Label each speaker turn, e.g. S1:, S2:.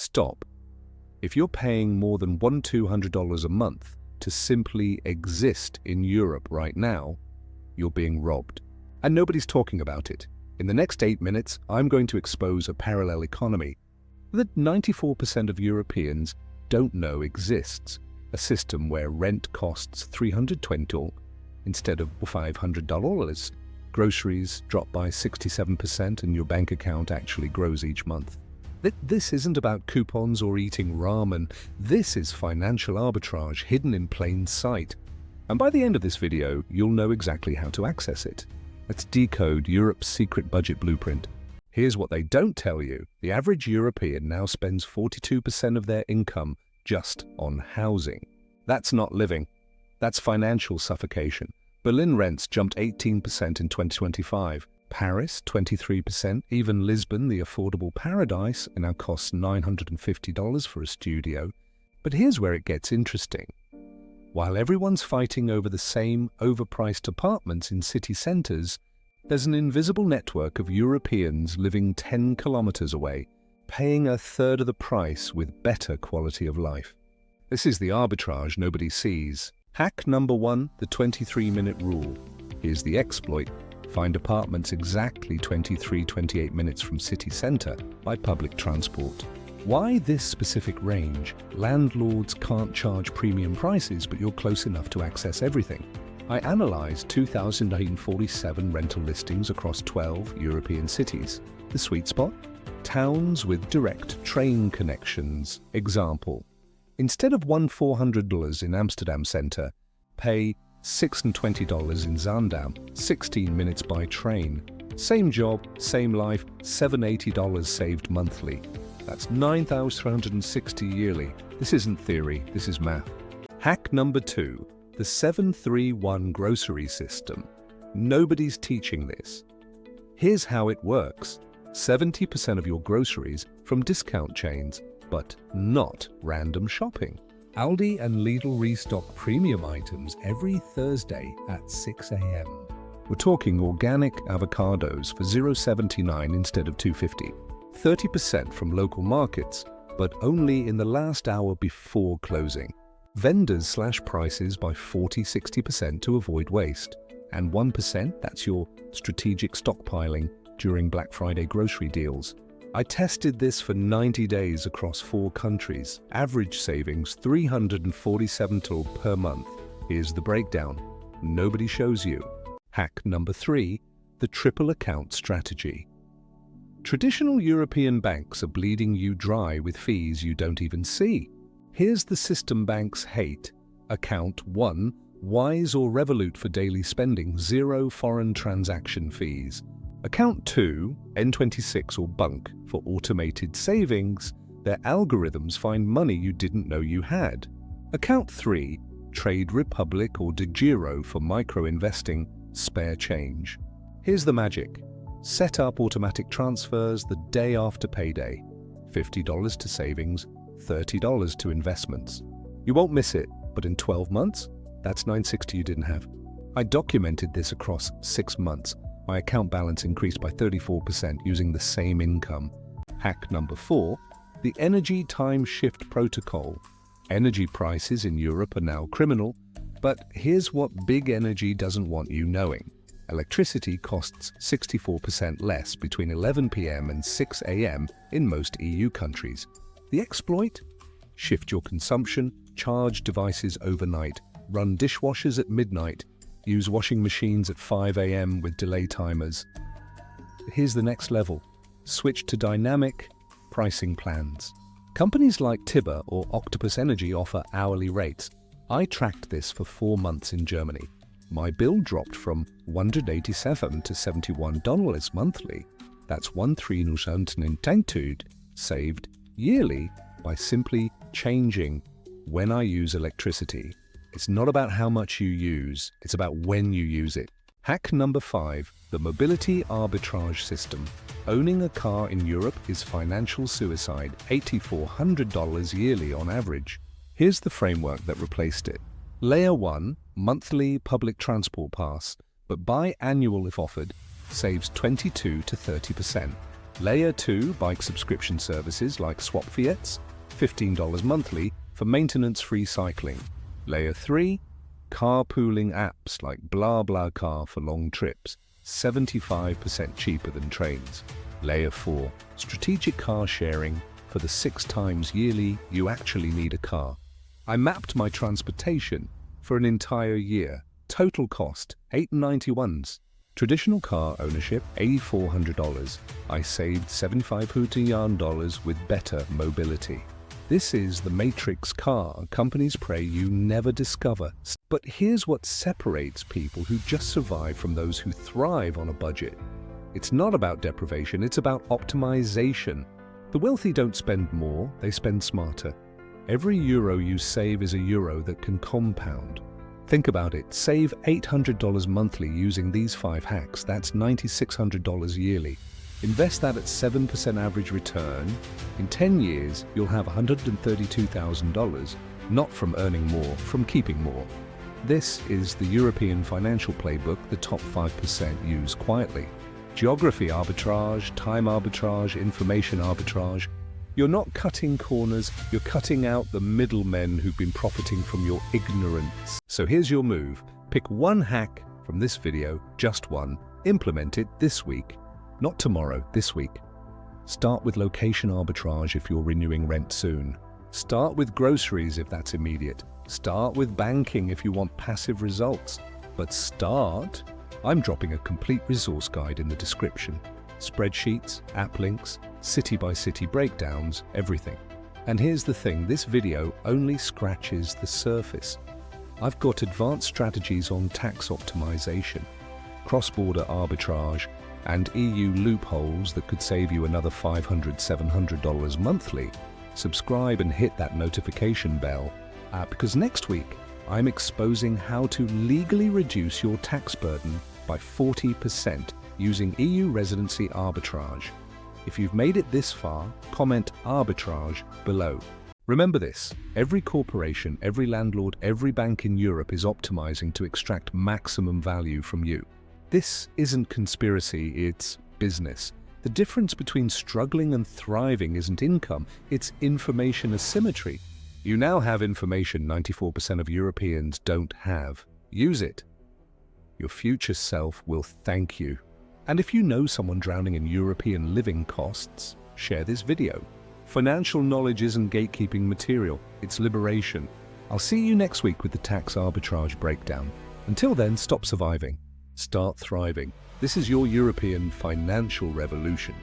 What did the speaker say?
S1: Stop. If you're paying more than $200 a month to simply exist in Europe right now, you're being robbed. And nobody's talking about it. In the next 8 minutes, I'm going to expose a parallel economy that 94% of Europeans don't know exists. A system where rent costs $320 instead of $500, groceries drop by 67%, and your bank account actually grows each month. This isn't about coupons or eating ramen. This is financial arbitrage hidden in plain sight. And by the end of this video, you'll know exactly how to access it. Let's decode Europe's secret budget blueprint. Here's what they don't tell you. The average European now spends 42% of their income just on housing. That's not living. That's financial suffocation. Berlin rents jumped 18% in 2025. Paris, 23%. Even Lisbon, the affordable paradise, now costs $950 for a studio. But here's where it gets interesting. While everyone's fighting over the same overpriced apartments in city centres, there's an invisible network of Europeans living 10 kilometers away, paying a third of the price with better quality of life. This is the arbitrage nobody sees. Hack number 1, the 23-minute rule. Here's the exploit. Find apartments exactly 28 minutes from city centre by public transport. Why this specific range? Landlords can't charge premium prices, but you're close enough to access everything. I analysed 2,947 rental listings across 12 European cities. The sweet spot? Towns with direct train connections. Example. Instead of $400 in Amsterdam Centre, pay $620 in Zaandam, 16 minutes by train. Same job, same life, $780 saved monthly. That's $9,360 yearly. This isn't theory, this is math. Hack number 2, the 731 grocery system. Nobody's teaching this. Here's how it works. 70% of your groceries from discount chains, but not random shopping. Aldi and Lidl restock premium items every Thursday at 6 a.m. We're talking organic avocados for $0.79 instead of $2.50. 30% from local markets, but only in the last hour before closing. Vendors slash prices by 40–60% to avoid waste. And 1%, that's your strategic stockpiling during Black Friday grocery deals. I tested this for 90 days across 4 countries. Average savings $347 per month. Here's the breakdown. Nobody shows you. Hack number 3, the triple account strategy. Traditional European banks are bleeding you dry with fees you don't even see. Here's the system banks hate. Account 1, Wise or Revolut for daily spending, 0 foreign transaction fees. Account 2, N26 or Bunk for automated savings. Their algorithms find money you didn't know you had. Account 3, Trade Republic or DeGiro for micro-investing, spare change. Here's the magic. Set up automatic transfers the day after payday. $50 to savings, $30 to investments. You won't miss it, but in 12 months, that's $960 you didn't have. I documented this across 6 months. My account balance increased by 34% using the same income. Hack number 4, the energy time shift protocol. Energy prices in Europe are now criminal, but here's what big energy doesn't want you knowing. Electricity costs 64% less between 11 p.m. and 6 a.m. in most EU countries. The exploit? Shift your consumption, charge devices overnight, run dishwashers at midnight, use washing machines at 5 a.m. with delay timers. Here's the next level. Switch to dynamic pricing plans. Companies like Tibber or Octopus Energy offer hourly rates. I tracked this for 4 months in Germany. My bill dropped from $187 to $71 monthly. That's $13,900 saved yearly by simply changing when I use electricity. It's not about how much you use, it's about when you use it. Hack number 5, the mobility arbitrage system. Owning a car in Europe is financial suicide, $8,400 yearly on average. Here's the framework that replaced it. Layer 1, monthly public transport pass, but biannual if offered, saves 22 to 30%. Layer 2, bike subscription services like Swap Fiats, $15 monthly for maintenance-free cycling. Layer 3, carpooling apps like BlaBlaCar for long trips, 75% cheaper than trains. Layer 4, strategic car sharing for the 6 times yearly you actually need a car. I mapped my transportation for an entire year. Total cost, $891. Traditional car ownership, $8,400. I saved $75 with better mobility. This is the matrix car companies pray you never discover. But here's what separates people who just survive from those who thrive on a budget. It's not about deprivation, it's about optimization. The wealthy don't spend more, they spend smarter. Every euro you save is a euro that can compound. Think about it, save $800 monthly using these 5 hacks, that's $9,600 yearly. Invest that at 7% average return. In 10 years, you'll have $132,000, not from earning more, from keeping more. This is the European financial playbook the top 5% use quietly. Geography arbitrage, time arbitrage, information arbitrage. You're not cutting corners, you're cutting out the middlemen who've been profiting from your ignorance. So here's your move. Pick one hack from this video, just one. Implement it this week. Not tomorrow, this week. Start with location arbitrage if you're renewing rent soon. Start with groceries if that's immediate. Start with banking if you want passive results. But start, I'm dropping a complete resource guide in the description. Spreadsheets, app links, city-by-city breakdowns, everything. And here's the thing, this video only scratches the surface. I've got advanced strategies on tax optimization, cross-border arbitrage, and EU loopholes that could save you another $500, $700 monthly. Subscribe and hit that notification bell, because next week I'm exposing how to legally reduce your tax burden by 40% using EU residency arbitrage. If you've made it this far, comment arbitrage below. Remember this, every corporation, every landlord, every bank in Europe is optimizing to extract maximum value from you. This isn't conspiracy, it's business. The difference between struggling and thriving isn't income, it's information asymmetry. You now have information 94% of Europeans don't have. Use it. Your future self will thank you. And if you know someone drowning in European living costs, share this video. Financial knowledge isn't gatekeeping material, it's liberation. I'll see you next week with the tax arbitrage breakdown. Until then, stop surviving. Start thriving. This is your European financial revolution.